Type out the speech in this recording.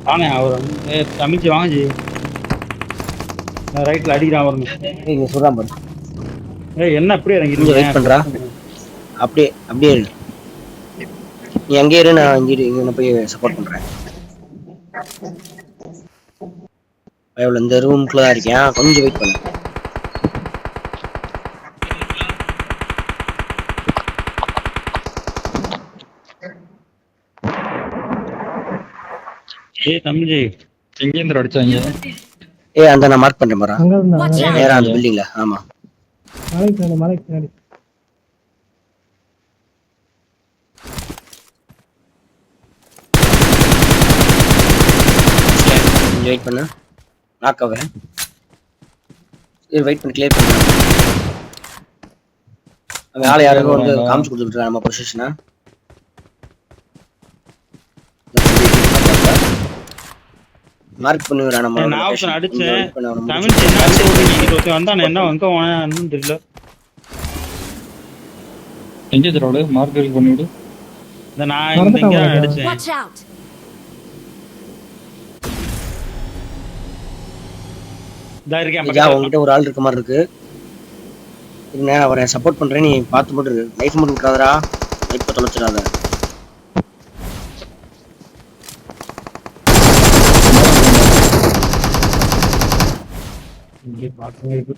வாங்க அவர் தமிழ்ச்சி வாங்க ஜி. ரைட்ல அடிக்கிறான் வருங்க. இங்க சொல்றான் பாரு. என்ன அப்படியே இங்க இறங்கிருக்கீங்க? வெயிட் பண்றா. அப்படியே அப்படியே இரு. நீ அங்கே இரு, நான் இங்க போய் சப்போர்ட் பண்றேன். பயவுல இந்த ரூம்குள்ள தான் இருக்கேன், கொஞ்சம் வெயிட் பண்ணு. தமிழ்ஜி எங்க இருந்து அடிச்சாங்க? அந்த நான் மார்க் பண்றேன் பாரா. நேரா அந்த பில்டிங்ல. ஆமா மலைக்கு கொஞ்சம் வெயிட் பண்ணு, நாக் ஆகிறேன். வெயிட் பண்ணி கிளியர் பண்ண. அங்க ஆளை யாரும் வந்து காமிச்சு கொடுத்துட்டு நம்ம பொசிஷனை. மார்க் பண்ணுறா நம்ம. நான் அடிச்சேன். தமிழ்ச்சி என்ன அடிச்சு ஓடி வந்தான். என்ன எங்க வான்னு தெரியல. எங்க தரோட மார்க் பண்ணிவிடு. இந்த நான் இங்க அடிச்சேன். உங்ககிட்ட ஒரு ஆள் இருக்க மாதிரி இருக்கு. நான் அவரை சப்போர்ட் பண்றேன், நீ பார்த்து போட்டு லைஃப் மட்டும் விட்டுறாதரா. லைஃப் தொலைச்சிடாத. இங்கே பார்க்க